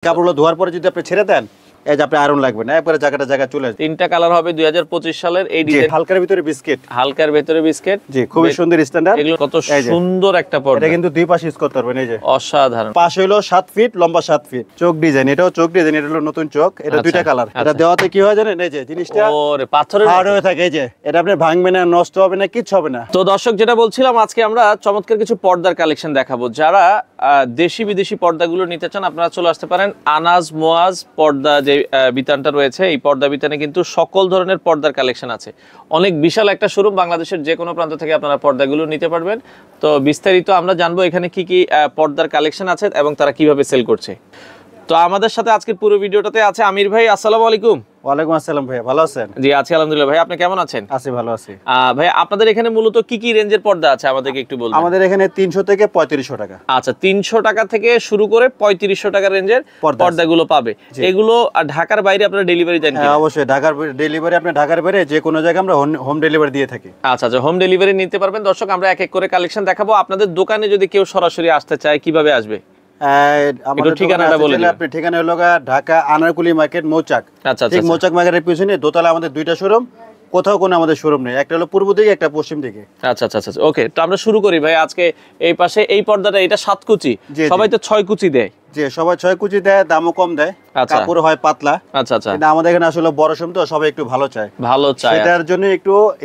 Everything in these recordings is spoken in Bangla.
কাপড়গুলো ধোয়ার পরে যদি আপনি ছেড়ে দেন, এই যে আপনি আয়রন লাগবে না, একবারে জায়গা চলে আসবে। তিনটা কালার হবে 2025 সালের এই ডিজাইন। হালকার ভিতরে বিস্কিট, হালকার ভিতরে বিস্কিট, জি খুবই সুন্দর স্ট্যান্ডার্ড। এগুলো কত সুন্দর একটা পর্দা, এটা কিন্তু দুই পাশে ইউজ করতে পারবেন। এই যে অসাধারণ, পাশ হলো 7 ফিট, লম্বা 7 ফিট। চোখ ডিজাইন, এটাও চোখ ডিজাইন, এটা হলো নতুন চোখ। এটা দুইটা কালার। এটা দেওয়াতে কি হয় জানেন, এই যে জিনিসটা ওরে পাথরের হার্ড হয়ে থাকে। এই যে এটা আপনি ভাঙবে না, নষ্ট হবে না, কিচ্ছু হবে না। তো দর্শক, যেটা বলছিলাম, আজকে আমরা চমৎকার কিছু পর্দার কালেকশন দেখাবো। যারা দেশি বিদেশি পর্দাগুলো নিতে চান, আপনারা চলে আসতে পারেন আনাজ মোয়াজ পর্দা যে বিতানটা রয়েছে। এই পর্দা বিতানে কিন্তু সকল ধরনের পর্দার কালেকশন আছে। অনেক বিশাল একটা শোরুম, বাংলাদেশের যে কোনো প্রান্ত থেকে আপনারা পর্দাগুলো নিতে পারবেন। তো বিস্তারিত আমরা জানবো এখানে কি কি পর্দার কালেকশন আছে এবং তারা কিভাবে সেল করছে। তো আমাদের সাথে আজকের পুরো ভিডিওটাতে আছে আমির ভাই। আসসালামু আলাইকুম। ওয়ালাইকুম আসসালাম ভাই, ভালো আছেন? জি আছি আলহামদুলিল্লাহ। ভাই আপনি কেমন আছেন? আছি, ভালো আছি। ভাই আপনাদের এখানে মূলত কি কি রেঞ্জের পর্দা আছে আমাদেরকে একটু বলবেন? আমাদের এখানে 300 থেকে 3500 টাকা। আচ্ছা, 300 টাকা থেকে শুরু করে 3500 টাকা রেঞ্জের পর্দাগুলো পাবে। এগুলো ঢাকার বাইরে আপনারা ডেলিভারি দেন? হ্যাঁ অবশ্যই, ঢাকার ডেলিভারি, আপনি ঢাকার বাইরে যে কোনো জায়গায় আমরা হোম ডেলিভারি দিয়ে থাকি। আচ্ছা আচ্ছা, হোম ডেলিভারি নিতে পারবেন। দর্শক, আমরা এক এক করে কালেকশন দেখাবো। আপনাদের দোকানে যদি কেউ সরাসরি আসতে চায়, কিভাবে আসবে? আমাদের ঠিকানাটা বলে দিন। আপনি ঠিকানা হলো ঢাকা আনারকুলি মার্কেট, মৌচাক। আচ্ছা ঠিক মৌচাক মার্কেটের পিছনে দোতলা আমাদের দুইটা শোরুম। কোথাও কোনো আমাদের শোরুম নেই, একটা হলো পূর্ব দিকে, একটা পশ্চিম দিকে। আচ্ছা আচ্ছা আচ্ছা, ওকে। তো আমরা শুরু করি ভাই। আজকে এই পাশে এই পর্দাটা, এটা 7 কুচি, সবাই তো 6 কুচি দেয়। যে সবাই 6 কুচি দেয়, দামও কম দেয়, কাপড় হয় পাতলা। আচ্ছা আচ্ছা, কিন্তু আমাদের এখানে আসলে বড় শোরুম তো, সবাই একটু ভালো চায়। সেটার জন্য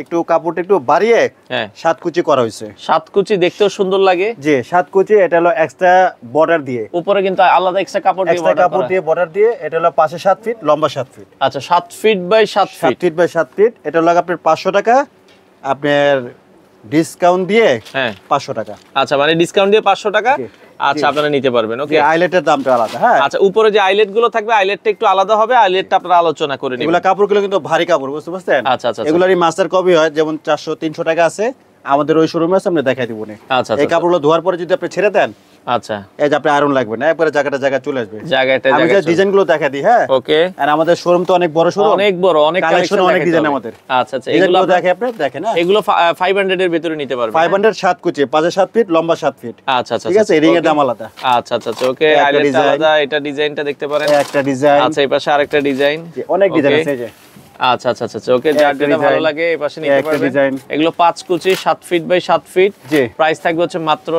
একটু কাপড়টা একটু বাড়িয়ে 7 কুচি করা হয়েছে। 7 কুচি দেখতেও সুন্দর লাগে। জি 7 কুচি, এটা হলো এক্সট্রা বর্ডার দিয়ে, উপরে কিন্তু আলাদা এক্সট্রা কাপড় দিয়ে বর্ডার দিয়ে। এটা হলো পাশে 7 ফিট, লম্বা 7 ফিট। আচ্ছা, 7 feet by 7 feet, 7 feet by 7 feet. এটা হলো আপনার 500 টাকা, আপনার ডিসকাউন্ট দিয়ে 500 টাকা। আচ্ছা, মানে ডিসকাউন্ট দিয়ে 500 টাকা। আচ্ছা, আপনারা নিতে পারবেন। ওকে, আইলেটের দামটা আলাদা। হ্যাঁ আচ্ছা, উপরে যে আইলেট গুলো থাকবে, আইলেটটা একটু আলাদা হবে। আইলেটটা আপনারা আলোচনা করে নেবেন। এগুলা কাপড়গুলো কিন্তু ভারী কাপড়, বুঝতে পারছেন? আচ্ছা আচ্ছা, এগুলারই মাস্টার কপি হয়, যেমন 400-300 টাকা আছে আমাদের ওই শোরুমে আছে, আমরা দেখাই দিব না। আচ্ছা, এই কাপড়গুলো ধোয়ার পরে যদি আপনি ছেড়ে দেন, আচ্ছা, এই যে আপনি আয়রন লাগবে না, একবারে জায়গা চলে আসবে। আমি যে ডিজাইনগুলো দেখা দিই। হ্যাঁ ওকে। আর আমাদের শোরুম তো অনেক বড় শোরুম, অনেক বড়, অনেক কালেকশন, অনেক ডিজাইন আমাদের। আচ্ছা আচ্ছা, এগুলো দেখে আপনি দেখেন। না, এগুলো 500 এর ভিতরে নিতে পারবেন। 500 7 কুচি, পাশে 7 ফিট, লম্বা 7 ফিট। আচ্ছা আচ্ছা, ঠিক আছে, রিং এর দাম আলাদা। আচ্ছা আচ্ছা ওকে, আইলেটটা আলাদা। এটা ডিজাইনটা দেখতে পারেন, একটা ডিজাইন। আচ্ছা, এই পাশে আরেকটা ডিজাইন, অনেক ডিজাইন আছে। এই যে আচ্ছা আচ্ছা আচ্ছা, ওকে, যার যেটা ভালো লাগে এই পাশে নিতে পারবেন। এগুলো 5 কুচি, 7 ফিট বাই 7 ফিট। জি, প্রাইস থাকবে হচ্ছে মাত্র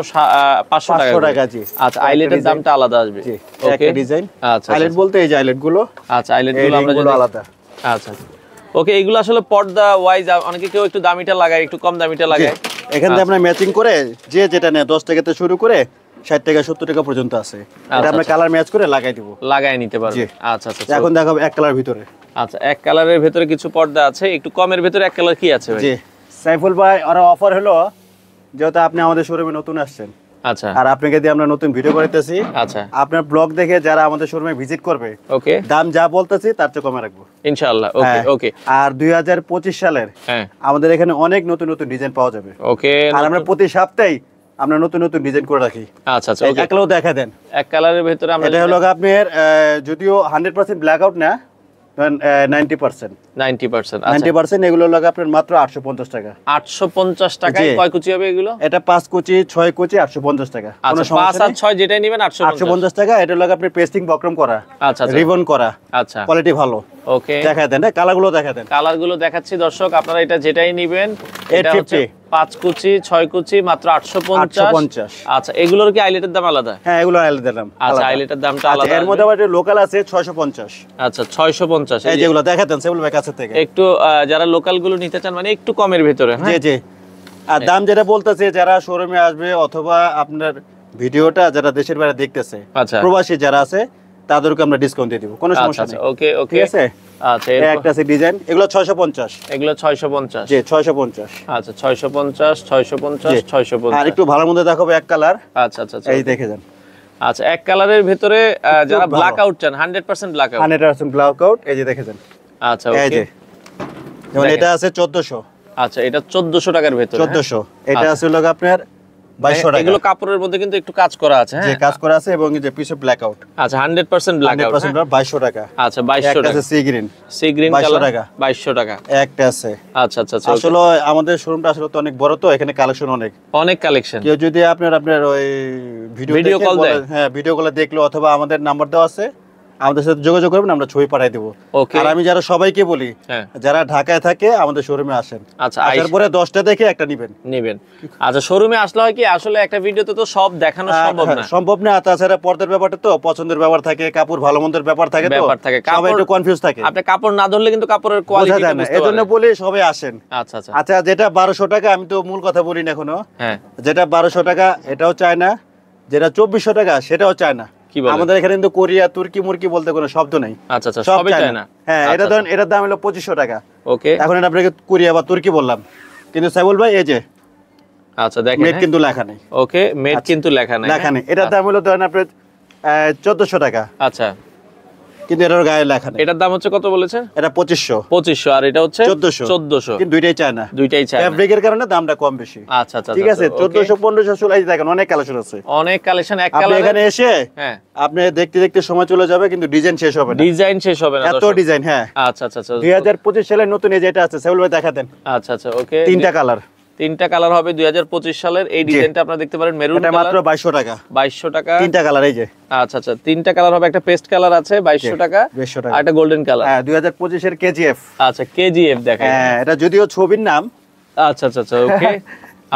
500 টাকা। জি, আচ্ছা, আইলেটের দামটা আলাদা আসবে। জি, একটা ডিজাইন। আচ্ছা, আইলেট বলতে এই যে আইলেট গুলো। আচ্ছা, আইলেট গুলো আমরা আলাদা। আচ্ছা ওকে, এগুলো আসলে পর্দা ওয়াইজ অনেকে কেউ একটু দামিটা লাগায়, একটু কম দামিটা লাগায়। এখান থেকে আমরা ম্যাচিং করে যে যেটা নেয় 10 টাকা থেকে শুরু করে 60 টাকা 70 টাকা পর্যন্ত আছে। এটা আমরা কালার ম্যাচ করে লাগাই দিব, লাগাই নিতে পারবেন। আচ্ছা আচ্ছা, এখন দেখাবো এক কালার ভিতরে। আচ্ছা, এক কালারের ভিতরে কিছু পর্দা আছে, একটু কমের ভিতরে এক কালার কি আছে ভাই? জি সাইফুল ভাই, আর অফার হলো যেহেতু আপনি আমাদের শোরুমে নতুন আসছেন, আচ্ছা, আর আপনাকে দিয়ে আমরা নতুন ভিডিও করতেছি। আচ্ছা, আপনার ব্লগ দেখে যারা আমাদের শোরুমে ভিজিট করবে, ওকে, দাম যা বলতেছি তার চেয়ে কমে রাখবো ইনশাআল্লাহ। ওকে ওকে। আর 2025 সালের আমাদের এখানে অনেক নতুন নতুন ডিজাইন পাওয়া যাবে। ওকে, আর আমরা প্রতি সপ্তাহে আমরা নতুন নতুন ডিজাইন করে রাখি। আচ্ছা আচ্ছা, ওকে, এক কালার দেখা দেন। এক কালারের ভিতরে আমরা, এটা হলো আপনার যদিও 100% ব্ল্যাক আউট না, 90%, এগুলো লাগে আপনার মাত্র 850 টাকা। 850 টাকায় কয় কুচি হবে এগুলো? এটা 5 কুচি 6 কুচি 850 টাকা। কোনো সমস্যা নেই, 5 আর 6 যেটাই নেবেন 850 টাকা। এটা লাগে আপনি পেস্টিং বক্রম করা, আচ্ছা, রিবন করা, আচ্ছা, কোয়ালিটি ভালো। ওকে, দেখায় দেন, কালারগুলো দেখায় দেন। কালারগুলো দেখাচ্ছি দর্শক, আপনারা এটা যেটাই নেবেন, এটা হচ্ছে 5 কুচি 6 কুচি মাত্র 850। আচ্ছা, এগুলোর কি আইলেটের দাম আলাদা? হ্যাঁ, এগুলো আইলেটের দাম আচ্ছা, আইলেটের দামটা আলাদা। এর মধ্যে আবার লোকাল আছে 650। আচ্ছা, 650। এই যেগুলো দেখাতেন সেগুলো কাছে থেকে একটু যারা লোকাল গুলো নিতে চান, মানে একটু কমের ভিতরে। জি জি। আর দাম যেটা বলতেছে, যারা শোরুমে আসবে অথবা আপনার ভিডিওটা যারা দেশের বাইরে দেখতেছে, আচ্ছা, প্রবাসী যারা আছে, তাদেরকে আমরা ডিসকাউন্ট দিয়ে দিব, কোনো সমস্যা নেই। ওকে ওকে, ঠিক আছে। আচ্ছা, একটা আছে ডিজাইন, এগুলো 650। এগুলো 650। জি 650। আচ্ছা, 650 650 650। আর একটু ভালোর মধ্যে দেখাবো এক কালার। আচ্ছা আচ্ছা, এই দেখে যান। আচ্ছা, এক কালারের ভিতরে যারা ব্ল্যাক আউট চান, 100% ব্ল্যাক আউট, 100% ব্ল্যাক আউট, এই যে দেখে যান। আচ্ছা, ওকে, এই যে যেমন এটা আছে 1400। আচ্ছা, এটা 1400 টাকার ভিতরে। 1400। এটা আছে লোক আপনার 2200 টাকা। এগুলো কাপড়ের মধ্যে কিন্তু একটু কাজ করা আছে। হ্যাঁ, যে কাজ করা আছে এবং এই যে পিছে ব্ল্যাক আউট। আচ্ছা, 100% ব্ল্যাক আউট, 2200 টাকা। আচ্ছা, 2200 টাকা। একটা আছে সি গ্রিন, কালার 2200 টাকা একটা আছে। আচ্ছা আচ্ছা, আসলে আমাদের শোরুমটা আসলে তো অনেক বড়, তো এখানে কালেকশন অনেক কালেকশন। কেউ যদি আপনার ওই ভিডিও কল দেয়, হ্যাঁ ভিডিও কলে দেখলো অথবা আমাদের নাম্বার দেওয়া আছে, আমাদের সাথে যোগাযোগ করবেন, আমরা ছবি পাঠিয়ে দেবো। ওকে। আর আমি যারা সবাইকে বলি, হ্যাঁ। যারা ঢাকায় থাকে আমাদের শোরুমে আসেন, আচ্ছা, আসার পরে 10টা দেখে একটা নিবেন। আচ্ছা, শোরুমে আসলে হয় কি, আসলে একটা ভিডিওতে তো সব দেখানো সম্ভব না। সম্ভব না, তাছাড়া পর্দার ব্যাপারটা তো পছন্দের ব্যাপার থাকে, কাপড় ভালো মন্দের ব্যাপার থাকে, তো সবাই একটু কনফিউজ থাকে। আপনি কাপড় না ধরলে কিন্তু কাপড়ের বোঝা কোয়ালিটি যায় না, এজন্য বলি সবাই আসেন। আচ্ছা আচ্ছা। আচ্ছা, যেটা 1200 টাকা, আমি তো মূল কথা বলি না এখনো। হ্যাঁ। যেটা 1200 টাকা এটাও চায় না, যেটা 2400 টাকা সেটাও চায় না। আমাদের এখানে কিন্তু কোরিয়া, তুর্কি মুরকি বলতে কোনো শব্দ নেই। আচ্ছা আচ্ছা, সবই চায় না। হ্যাঁ, এটা ধরেন এটার দাম হলো 2500 টাকা। ওকে। এখন এটা আপনাকে কোরিয়া বা তুর্কি বললাম, কিন্তু সাইবুল ভাই এই যে আচ্ছা দেখেন, মেড কিন্তু লেখা নেই। ওকে, মেড কিন্তু লেখা নেই। লেখা নেই। এটার দাম হলো ধরেন আপনার 1400 টাকা। আচ্ছা, কিন্তু এটার গায়ে লেখা নেই। এটার দাম হচ্ছে কত বলেছেন? এটা 2500, আর এটা হচ্ছে 1400। কিন্তু দুইটাই চায় না, দুইটাই চায় না। ফ্যাব্রিকের কারণে দামটা কম বেশি। আচ্ছা আচ্ছা, ঠিক আছে। 1400, 1500, 1600 দেখেন, অনেক কালেকশন আছে, অনেক কালেকশন। এক আপনি কালারে এখানে এসে হ্যাঁ, আপনি দেখতে দেখতে সময় চলে যাবে, কিন্তু ডিজাইন শেষ হবে না। ডিজাইন শেষ হবে না, এত ডিজাইন। হ্যাঁ। আচ্ছা আচ্ছা আচ্ছা। 2025 সালের নতুন এই যেটা আছে, সাইবুল ভাই দেখা দেন। আচ্ছা আচ্ছা, ওকে। 3টা কালার, 3টা কালার হবে 2025 সালের। এই ডিজাইনটা আপনারা দেখতে পারেন, মেরুন এটা কালার, মাত্র 2200 টাকা। 2200 টাকা। 3টা কালার এই যে। আচ্ছা আচ্ছা, 3টা কালার হবে। একটা পেস্ট কালার আছে 2200 টাকা, 2200 টাকা। আর একটা গোল্ডেন কালার। হ্যাঁ, 2025 এর কেজিএফ। আচ্ছা, কেজিএফ দেখেন। হ্যাঁ, এটা যদিও ছবির নাম। আচ্ছা আচ্ছা আচ্ছা, ওকে।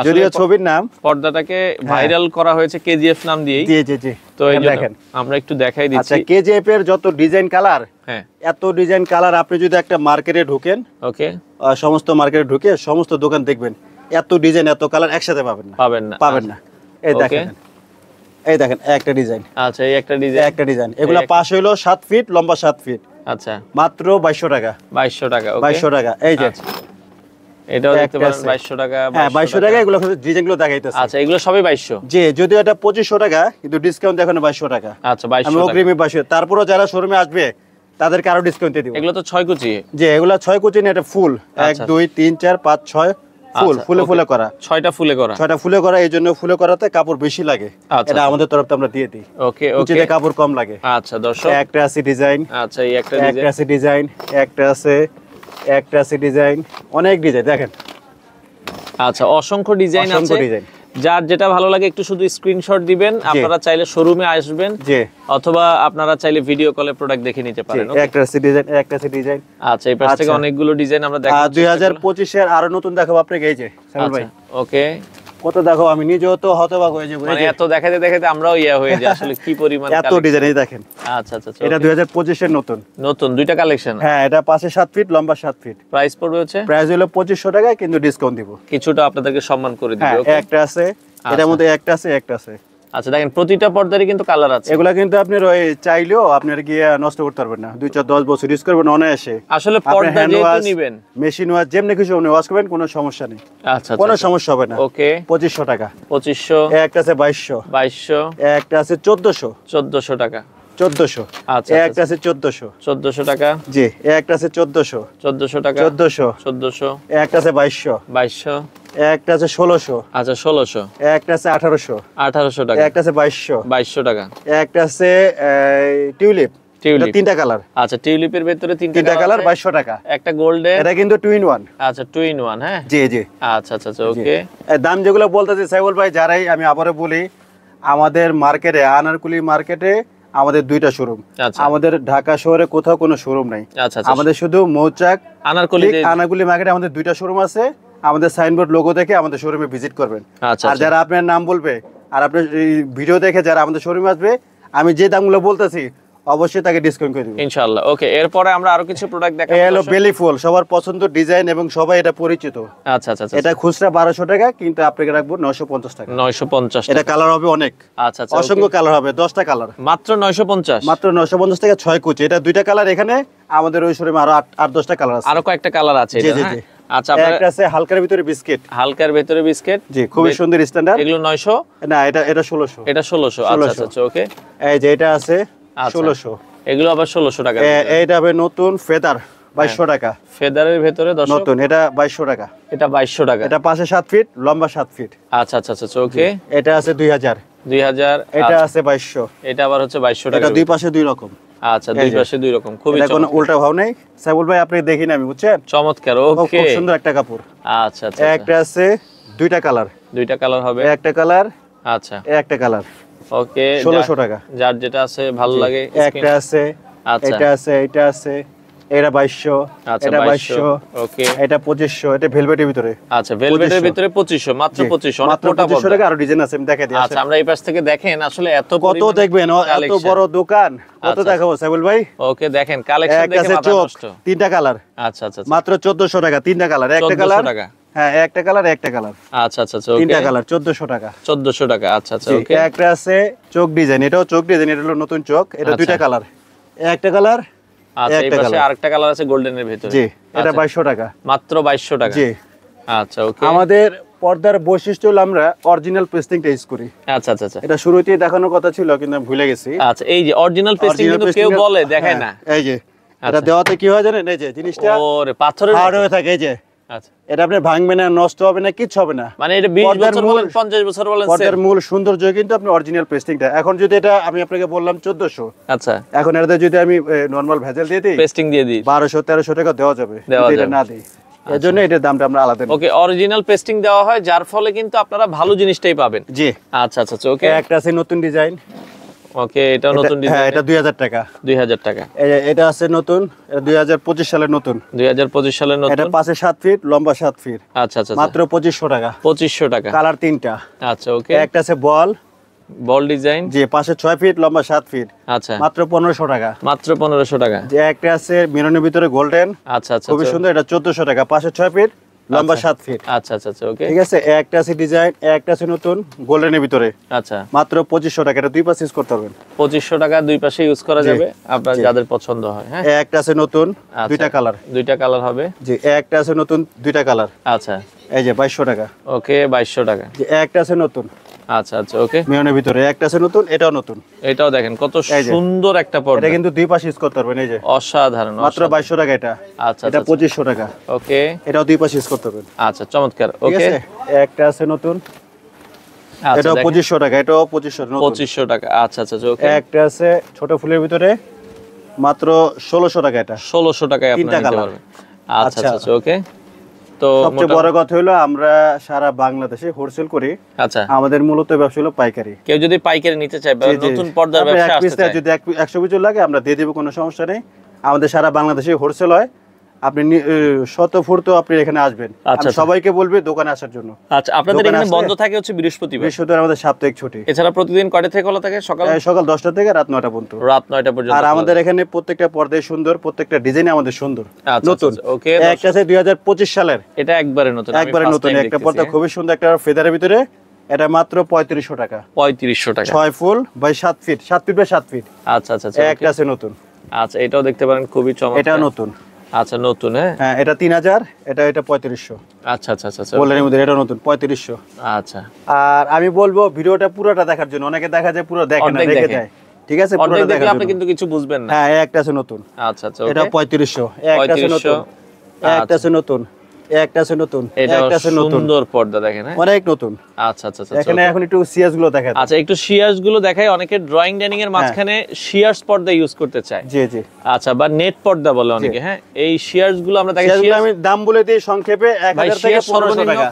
যদিও ছবির নাম, পর্দাটাকে ভাইরাল করা হয়েছে কেজিএফ নাম দিয়েই। জি জি জি। তো এই দেখেন, আমরা একটু দেখাই দিচ্ছি। আচ্ছা, কেজিএফ এর যত ডিজাইন কালার, হ্যাঁ, এত ডিজাইন কালার, আপনি যদি একটা মার্কেটে ঢুকেন, ওকে, সমস্ত মার্কেটে ঢুকে সমস্ত দোকান দেখবেন, এত ডিজাইন এত কালার একসাথে পাবেন না, পাবেন না। এই দেখেন, এই দেখেন একটা ডিজাইন। আচ্ছা, এই একটা ডিজাইন, একটা ডিজাইন। এগুলা পাশ হইলো 7 ফিট, লম্বা 7 ফিট। আচ্ছা, মাত্র 2200 টাকা। 2200 টাকা, ওকে, 2200 টাকা। এই যে এটাও দেখতে পারেন 2200 টাকা। হ্যাঁ, 2200 টাকা। এগুলো ডিজাইনগুলো দেখাইতেছে। আচ্ছা, এগুলো সবই 2200। জি, যদিও এটা 2500 টাকা, কিন্তু ডিসকাউন্ট এখন 2200 টাকা। আচ্ছা, 2200 আমি অগ্রিমে 2200। তারপরও যারা শোরুমে আসবে তাদেরকে আরো ডিসকাউন্ট দিয়ে দিব। এগুলো তো 6 কুচি। জি, এগুলা 6 কুচি না, এটা ফুল 1 2 3 4 5 6 ফুল, ফুলে ফুলে করা। 6টা ফুলে করা। 6টা ফুলে করা, এই জন্য ফুলে করাতে কাপড় বেশি লাগে। এটা আমাদের তরফ থেকে আমরা দিয়ে দিই। ওকে ওকে, কুচিতে কাপড় কম লাগে। আচ্ছা দর্শক, একটা আছে ডিজাইন। আচ্ছা, এই একটা ডিজাইন, একটা আছে ডিজাইন, একটা আছে ডিজাইন, অনেক ডিজাইন দেখেন। আচ্ছা, অসংখ্য ডিজাইন আছে। অসংখ্য ডিজাইন। যার যেটা ভালো লাগে একটু শুধু স্ক্রিনশট দিবেন। আপনারা চাইলে শোরুমে আসবেন, জি, অথবা আপনারা চাইলে ভিডিও কলে প্রোডাক্ট দেখে নিতে পারেন। একটা আছে ডিজাইন, একটা আছে ডিজাইন। আচ্ছা, এই পাশ থেকে অনেকগুলো ডিজাইন আমরা দেখাবো। 2025 এর আরো নতুন দেখাবো আপনাকে। এই যে সামিল ভাই, ওকে, কত দেখো, আমি নিজেও তো হতবাক হয়ে যাবো। মানে এত দেখাতে দেখাতে আমরাও হয়ে যায় আসলে কি পরিমাণ এত ডিজাইন। এই দেখেন। আচ্ছা আচ্ছা, এটা 2025 এর নতুন নতুন দুইটা কালেকশন। হ্যাঁ, এটা পাশে 7 ফিট, লম্বা 7 ফিট। প্রাইস পড়বে হচ্ছে, প্রাইস হলো 2500 টাকা, কিন্তু ডিসকাউন্ট দিব। কিছুটা আপনাদেরকে সম্মান করে দিব। হ্যাঁ, ওকে, একটা আছে, এটার মধ্যে একটা আছে, একটা আছে। আচ্ছা, দেখেন প্রতিটা পর্দারই কিন্তু কালার আছে। এগুলা কিন্তু আপনার ওই চাইলেও আপনার গিয়ে নষ্ট করতে পারবেন না। 2-4-10 বছর ইউজ করবেন অনায়াসে। আসলে পর্দা যেহেতু নিবেন, মেশিন ওয়াশ যেমনি কিছু ওয়াশ করবেন, কোনো সমস্যা নেই। আচ্ছা, কোনো সমস্যা হবে না। ওকে, 2500 টাকা। 2500, একটা আছে 2200, 2200, একটা আছে 1400, 1400 টাকা, 1400। আচ্ছা, একটা আছে 1400, 1400 টাকা। জি, একটা আছে 1400, 1400 টাকা, 1400, 1400, একটা আছে 2200, 2200, একটা আছে 1600, আচ্ছা 1600, একটা আছে 1800, 1800 টাকা, একটা আছে 2200, 2200 টাকা, একটা আছে টিউলিপ। টিউলিপ, তিনটা কালার। আচ্ছা, টিউলিপের ভিতরে তিনটা কালার, 2200 টাকা। একটা গোল্ডেন, এটা কিন্তু 2 in 1। আচ্ছা, 2 in 1। হ্যাঁ, জি জি। আচ্ছা আচ্ছা আচ্ছা, ওকে। দাম যেগুলো বলতেছি সাইবুল ভাই, যারাই, আমি আবারও বলি, আমাদের মার্কেটে, আনারকুলি মার্কেটে আমাদের 2টা শোরুম। আমাদের ঢাকা শহরে কোথাও কোনো শোরুম নাই। আচ্ছা আচ্ছা, আমাদের শুধু মৌচাক আনারকুলি মার্কেটে আমাদের 2টা শোরুম আছে। আমাদের সাইনবোর্ড লোগো দেখে আমাদের শোরুমে ভিজিট করবেন। আর যারা আপনার নাম বলবে আর আপনার ভিডিও দেখে যারা আমাদের শোরুমে আসবে, আমি যে দামগুলো বলতেছি অবশ্যই তাকে ডিসকাউন্ট করে দেব ইনশাআল্লাহ। ওকে, এরপরে আমরা আরো কিছু প্রোডাক্ট দেখাবো। এই হলো বেলি ফুল, সবার পছন্দ ডিজাইন এবং সবাই এটা পরিচিত। আচ্ছা আচ্ছা, এটা খুচরা 1200 টাকা, কিন্তু আপনাকে রাখবো 950 টাকা। 950 এটা কালার হবে অনেক। আচ্ছা আচ্ছা, অসংখ্য কালার হবে, 10টা কালার, মাত্র 950। মাত্র 950 টাকা, 6 কুচি। এটা 2টা কালার। এখানে আমাদের ওই শোরুমে আরো 8-10টা কালার আছে। আরো কয়েকটা কালার আছে। জি জি জি। আচ্ছা, একটা আছে হালকার ভিতরে বিস্কিট। হালকার ভিতরে বিস্কিট, জি, খুবই সুন্দর স্ট্যান্ডার্ড। এগুলো 900 না, এটা 1600। এটা 1600। আচ্ছা আচ্ছা, ওকে। এই যে এটা আছে 1600। এগুলো আবার 1600 টাকা। এইটা হবে নতুন ফেদার, 2200 টাকা। ফেদারের ভিতরে নতুন, এটা 2200 টাকা। এটা 2200 টাকা। এটা পাশে 7 ফিট, লম্বা 7 ফিট। আচ্ছা আচ্ছা আচ্ছা, ওকে। এটা আছে 2000। 2000। এটা আছে 2200। এটা আবার হচ্ছে 2200 টাকা। এটা দুই পাশে দুই রকম। আচ্ছা, দুই পাশে দুই রকম, খুবই চমৎকার। কোনো উল্টা ভাব নেই সাইবুল ভাই, আপনি দেখি না, আমি বুঝছেন, চমৎকার। ওকে, খুব সুন্দর একটা কাপড়। আচ্ছা আচ্ছা, একটা আছে 2টা কালার। 2টা কালার হবে, একটা কালার, আচ্ছা একটা কালার। ওকে, 1600 টাকা। যার যেটা আছে ভালো লাগে। একটা আছে আচ্ছা এটা আছে, এটা আছে, এটা 2200, আচ্ছা এটা 2200, ওকে এটা 2500, এটা ভেলভেটের ভিতরে। আচ্ছা ভেলভেটের ভিতরে 2500, মাত্র 2500, অনেক মাত্র মোটা 2500 টাকা। আরো ডিজাইন আছে, আমি দেখাই দিই। আচ্ছা আমরা এই পাশ থেকে দেখেন আসলে এত কত দেখবেন, এত বড় দোকান, কত দেখাবো সাইবুল ভাই। ওকে দেখেন কালেকশন দেখে মাথা নষ্ট। তিনটা কালার, আচ্ছা আচ্ছা মাত্র 1400 টাকা। তিনটা কালার, একটা কালার, হ্যাঁ একটা কালার, একটা কালার। আচ্ছা আচ্ছা ওকে, তিনটা কালার 1400 টাকা। 1400 টাকা। আচ্ছা আচ্ছা ওকে। একটা আছে চোখ ডিজাইন, এটাও চোখ ডিজাইন, এটা হলো নতুন চোখ, এটা দুইটা কালার, একটা কালার। আচ্ছা এই পাশে আরেকটা কালার আছে গোল্ডেনের ভিতরে। জি, এটা 2200 টাকা, মাত্র 2200 টাকা। জি আচ্ছা ওকে। আমাদের পর্দার বৈশিষ্ট্য হলো আমরা অরিজিনাল পেস্টিংটা ইউজ করি। আচ্ছা আচ্ছা আচ্ছা, এটা শুরুতেই দেখানোর কথা ছিল কিন্তু আমি ভুলে গেছি। আচ্ছা এই যে অরিজিনাল পেস্টিং কিন্তু কেউ বলে দেখায় না। এই যে এটা দেওয়াতে কি হয় জানেন, এই যে জিনিসটা ওরে পাথরের হার্ড হয়ে থাকে। এই যে আচ্ছা, এটা আপনি ভাঙবে না, নষ্ট হবে না, কিচ্ছু হবে না। মানে এটা 20 বছর বলেন 50 বছর বলেন, পর্দার মূল সৌন্দর্য কিন্তু আপনি অরিজিনাল পেস্টিংটা। এখন যদি এটা আমি আপনাকে বললাম 1400, আচ্ছা এখন এটাতে যদি আমি নরমাল ভেজাল দিয়ে দিই, পেস্টিং দিয়ে দিই 1200-1300 টাকা দেওয়া যাবে, যদি এটা না দিই। এজন্য এটার দামটা আমরা আলাদা নিই। ওকে, অরিজিনাল পেস্টিং দেওয়া হয় যার ফলে কিন্তু আপনারা ভালো জিনিসটাই পাবেন। জি আচ্ছা আচ্ছা ওকে। একটা আছে নতুন ডিজাইন, ওকে এটাও নতুন ডিজাইন। হ্যাঁ এটা 2000 টাকা। 2000 টাকা। এটা আছে নতুন, এটা 2025 সালের নতুন। 2025 সালের নতুন। এটা পাশে 7 ফিট, লম্বা 7 ফিট। আচ্ছা আচ্ছা মাত্র 2500 টাকা। 2500 টাকা। কালার তিনটা। আচ্ছা ওকে। একটা আছে বল ডিজাইন, জি পাশে 6 ফিট, লম্বা 7 ফিট। আচ্ছা মাত্র 1500 টাকা। মাত্র 1500 টাকা। যে একটা আছে মেরুনের ভিতরে গোল্ডেন, আচ্ছা আচ্ছা খুবই সুন্দর, এটা 1400 টাকা। পাশে 6 ফিট, লম্বা 7 ফিট। আচ্ছা আচ্ছা ওকে ঠিক আছে। একটা আছে ডিজাইন, একটা আছে নতুন গোল্ডেনের ভিতরে। আচ্ছা মাত্র 2500 টাকা। এটা দুই পাশে ইউজ করতে পারবেন। 2500 টাকা দুই পাশে ইউজ করা যাবে আপনার যাদের পছন্দ হয়। হ্যাঁ একটা আছে নতুন, দুইটা কালার। দুইটা কালার হবে। জি একটা আছে নতুন, দুইটা কালার। আচ্ছা এই যে 2200 টাকা। ওকে 2200 টাকা। যে একটা আছে নতুন, আচ্ছা আচ্ছা ওকে। মেরুনের ভিতরে একটা আছে নতুন, এটাও নতুন। এটাও দেখেন কত সুন্দর একটা পর্দা। এটা কিন্তু দুই পাশে ইউজ করতে পারবেন। এই যে অসাধারণ। মাত্র 2200 টাকা এটা। আচ্ছা এটা 2500 টাকা। ওকে এটাও দুই পাশে ইউজ করতে পারবেন। আচ্ছা চমৎকার। ঠিক ওকে আছে। একটা আছে নতুন, আচ্ছা এটাও 2500 টাকা, এটাও 2500 নতুন। 2500 টাকা। আচ্ছা আচ্ছা ওকে। একটা আছে ছোট ফুলের ভিতরে, মাত্র 1600 টাকা। এটা 1600 টাকায় আপনি নিতে পারবেন। আচ্ছা আচ্ছা ওকে। তো সবচেয়ে বড় কথা হলো আমরা সারা বাংলাদেশে হোলসেল করি। আচ্ছা আমাদের মূলত ব্যবসা হলো পাইকারি। কেউ যদি পাইকারি নিতে চায় বা নতুন পর্দার ব্যবসা আসতে চায়, যদি 100 পিস লাগে আমরা দিয়ে দেব, কোনো সমস্যা নেই। আমাদের সারা বাংলাদেশে হোলসেল হয়। আপনি শতফুর্ত আপনি এখানে আসবেন। আমি সবাইকে বলবো দোকানে আসার জন্য। আচ্ছা আপনাদের এখানে বন্ধ থাকে হচ্ছে বৃহস্পতিবার। বৃহস্পতিবার আমাদের সাপ্তাহিক ছুটি। এছাড়া প্রতিদিন কয়টা থেকে খোলা থাকে? সকাল 10টা থেকে রাত 9টা পর্যন্ত। রাত 9টা পর্যন্ত। আর আমাদের এখানে প্রত্যেকটা পর্দায় সুন্দর, প্রত্যেকটা ডিজাইন আমাদের সুন্দর, নতুন। ওকে একটা আছে 2025 সালের, এটা একবারে নতুন। একবারে নতুন একটা পর্দা, খুবই সুন্দর একটা ফেদারের ভিতরে। এটা মাত্র 3500 টাকা। 3500 টাকা। 6 foot by 7 feet, 7 feet by 7 feet. আচ্ছা আচ্ছা একটা আছে নতুন। আচ্ছা এটাও দেখতে পারেন, খুবই চমৎকার। এটা নতুন। আচ্ছা নতুন। হ্যাঁ এটা 3000, এটা 3500। আচ্ছা আচ্ছা আচ্ছা বলের মধ্যে এটা নতুন 3500। আচ্ছা আর আমি বলবো ভিডিওটা পুরোটা দেখার জন্য। অনেকে দেখা যায় পুরো দেখে না, রেখে দেয়। ঠিক আছে, পুরোটা দেখলে আপনি কিন্তু কিছু বুঝবেন না। হ্যাঁ একটা আছে নতুন। আচ্ছা আচ্ছা এটা 3500। একটা আছে নতুন, একটা আছে নতুন, একটা আছে নতুন, একটা আছে নতুন। সুন্দর পর্দা দেখেন, অনেক নতুন। আচ্ছা আচ্ছা এখানে এখন একটু সিয়াস গুলো দেখায়। আচ্ছা একটু শিয়ার্স গুলো দেখাই। অনেকে ড্রয়িং ডাইনিং এর মাঝখানে শিয়ার্স পর্দা ইউজ করতে চায়। জি জি। আচ্ছা বা নেট পর্দা বলে অনেকে। হ্যাঁ এই শিয়ার্স গুলো আমরা দেখাই। আমি দাম বলে দিই সংক্ষেপে 1000 থেকে 1500 টাকা।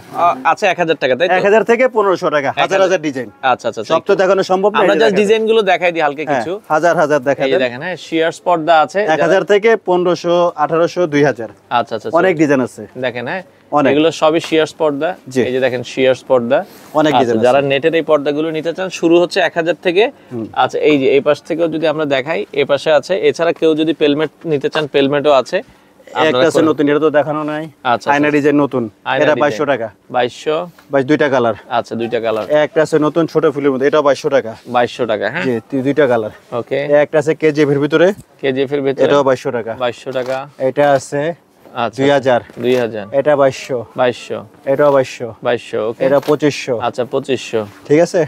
আচ্ছা 1000 টাকা, তাই তো? 1000 থেকে 1500 টাকা, হাজার হাজার ডিজাইন। আচ্ছা আচ্ছা সব তো দেখানো সম্ভব না। আমরা জাস্ট ডিজাইন গুলো দেখাই দিই হালকা কিছু। হাজার হাজার দেখাই দেন। এই দেখেন, হ্যাঁ শিয়ার্স পর্দা আছে 1000 থেকে 1500, 1800, 2000। আচ্ছা আচ্ছা অনেক ডিজাইন আছে দেখেন। হ্যাঁ এগুলো সবই শিয়ার্স পর্দা। এই যে দেখেন শিয়ার্স পর্দা অনেক ডিজাইন। যারা নেটের এই পর্দাগুলো নিতে চান শুরু হচ্ছে 1000 থেকে। আচ্ছা এই যে এই পাশ থেকেও যদি আমরা দেখাই, এই পাশে আছে। এছাড়া কেউ যদি পেলমেট নিতে চান, পেলমেটও আছে। একটা আছে নতুন, এটা তো দেখানো নাই। আয়না ডিজাইন নতুন, এটা 2200 টাকা। 2200 22 দুইটা কালার। আচ্ছা দুইটা কালার। একটা আছে নতুন ছোট ফুলের মধ্যে, এটা 2200 টাকা। 2200 টাকা। হ্যাঁ জি দুইটা কালার। ওকে একটা আছে কেজিএফ এর ভিতরে, কেজিএফ এর ভিতরে, এটাও 2200 টাকা। 2200 টাকা। এটা আছে 2000। এটা 2200। এটাও 2200। ওকে এটা 2500। আচ্ছা 2500। ঠিক আছে।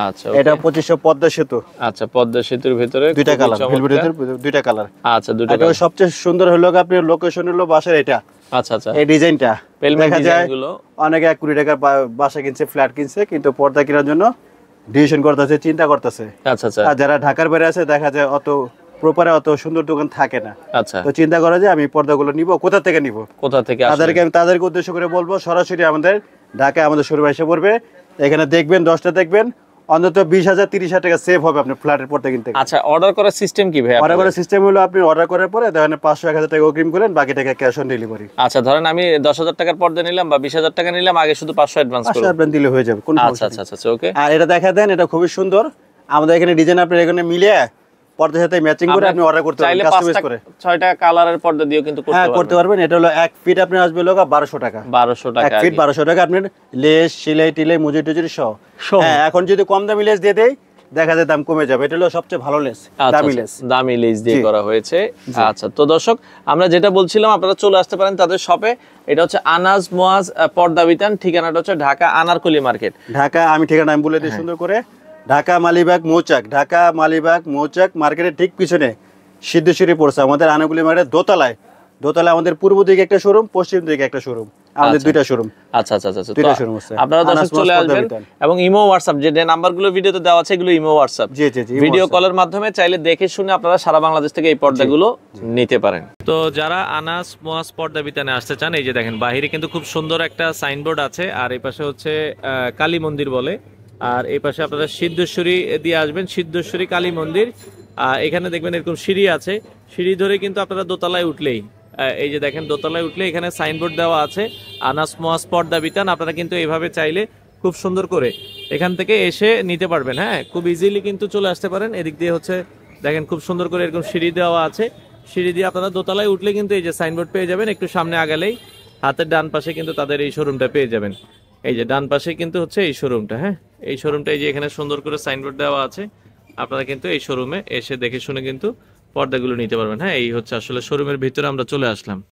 আচ্ছা এটা 2500 পদ্মা সেতু। আচ্ছা পদ্মা সেতুর ভিতরে দুইটা কালার, ভেলভেটের দুইটা কালার। আচ্ছা দুইটা কালার। সবচেয়ে সুন্দর হলো আপনার লোকেশন হলো বাসার এটা। আচ্ছা আচ্ছা এই ডিজাইনটা দেখা যায় গুলো অনেকে 1 কোটি টাকার বাসা কিনছে, ফ্ল্যাট কিনছে, কিন্তু পর্দা কেনার জন্য ডিসিশন করতেছে, চিন্তা করতেছে। আচ্ছা আচ্ছা। আর যারা ঢাকার বাইরে আছে দেখা যায় অত প্রপারে অত সুন্দর দোকান থাকে না। আচ্ছা তো চিন্তা করে যে আমি পর্দাগুলো নিব, কোথা থেকে নিব, কোথা থেকে তাদেরকে উদ্দেশ্য করে বলবো সরাসরি আমাদের ঢাকায় আমাদের শোরুমে এসে পড়বে। এখানে দেখবেন, 10টা দেখবেন, অন্তত 20,000 30,000 টাকা সেভ হবে আপনার ফ্ল্যাটের পর্দা কিনতে। আচ্ছা, অর্ডার করার সিস্টেম কি ভাই? অর্ডার করার সিস্টেম হলো আপনি অর্ডার করার পরে ধরেন 500-1000 টাকা অগ্রিম করেন, বাকি টাকা ক্যাশ অন ডেলিভারি। আচ্ছা, ধরেন আমি 10,000 টাকার পর্দা নিলাম বা 20,000 টাকা নিলাম, আগে শুধু 500 অ্যাডভান্স করব, 500 অ্যাডভান্স দিলে হয়ে যাবে। কোন আচ্ছা আচ্ছা আচ্ছা ওকে। আর এটা দেখা দেন, এটা খুবই সুন্দর। আমাদের এখানে ডিজাইন আপনার এখানে মিলে পর্দার সাথে ম্যাচিং করে আপনি অর্ডার করতে পারবেন, কাস্টমাইজ করে। 6টা কালারের পর্দা দিয়েও কিন্তু করতে পারবেন। হ্যাঁ, করতে পারবেন। এটা হলো 1 ফিট আপনার আসবে লোক 1200 টাকা। 1200 টাকা 1 ফিট 1200 টাকা আপনার লেস, সেলাই টিলাই, মুজুরি টুজুরি সহ। হ্যাঁ, এখন যদি কম দামি লেস দিয়ে দেই দেখা যায় দাম কমে যাবে। এটা হলো সবচেয়ে ভালো লেস, দামি লেস। দামি লেস দিয়ে করা হয়েছে। আচ্ছা, তো দর্শক আমরা যেটা বলছিলাম, আপনারা চলে আসতে পারেন তাদের শপে। এটা হচ্ছে আনাজ মুয়াজ পর্দা বিতান, ঠিকানাটা হচ্ছে ঢাকা আনারকলি মার্কেট। ঢাকা, আমি ঠিকানা আমি বলে দিই সুন্দর করে, ঢাকা মালিবাগ মৌচাক, ঢাকা মালিবাগ মৌচাক মার্কেটের ঠিক পিছনে সিদ্ধেশ্বরী পড়ছে আমাদের আনারকলি মার্কেটের দোতলায়। দোতলায় আমাদের পূর্ব দিকে একটা শোরুম, পশ্চিম দিকে একটা শোরুম, আমাদের দুইটা শোরুম। আচ্ছা আচ্ছা আচ্ছা, দুইটা শোরুম আছে। আপনারা দর্শক চলে আসবেন এবং ইমো হোয়াটসঅ্যাপ যে নাম্বারগুলো ভিডিওতে দেওয়া আছে, এগুলো ইমো হোয়াটসঅ্যাপ। জি জি জি, ভিডিও কলের মাধ্যমে চাইলে দেখে শুনে আপনারা সারা বাংলাদেশ থেকে এই পর্দাগুলো নিতে পারেন। তো যারা আনাস মুয়াজ পর্দা বিতানে আসতে চান, এই যে দেখেন বাইরে কিন্তু খুব সুন্দর একটা সাইনবোর্ড আছে, আর এই পাশে হচ্ছে কালী মন্দির বলে, আর এই পাশে আপনারা সিদ্ধেশ্বরী দিয়ে আসবেন, সিদ্ধেশ্বরী কালী মন্দির। এখানে দেখবেন এরকম সিঁড়ি আছে, সিঁড়ি ধরে কিন্তু আপনারা দোতলায় উঠলেই, এই যে দেখেন দোতলায় উঠলে এখানে সাইনবোর্ড দেওয়া আছে আনাস মুয়াজ পর্দা বিতান। আপনারা কিন্তু এইভাবে চাইলে খুব সুন্দর করে এখান থেকে এসে নিতে পারবেন। হ্যাঁ, খুব ইজিলি কিন্তু চলে আসতে পারেন। এদিক দিয়ে হচ্ছে দেখেন খুব সুন্দর করে এরকম সিঁড়ি দেওয়া আছে, সিঁড়ি দিয়ে আপনারা দোতলায় উঠলে কিন্তু এই যে সাইনবোর্ড পেয়ে যাবেন। একটু সামনে আগালেই হাতের ডান পাশে কিন্তু তাদের এই শোরুমটা পেয়ে যাবেন। এই যে ডান পাশে কিন্তু হচ্ছে এই শোরুমটা। হ্যাঁ, এই শোরুমটা এই যে এখানে সুন্দর করে সাইনবোর্ড দেওয়া আছে, আপনারা কিন্তু এই শোরুমে এসে দেখে শুনে কিন্তু পর্দাগুলো নিতে পারবেন। হ্যাঁ, এই হচ্ছে আসলে শোরুমের ভিতরে আমরা চলে আসলাম।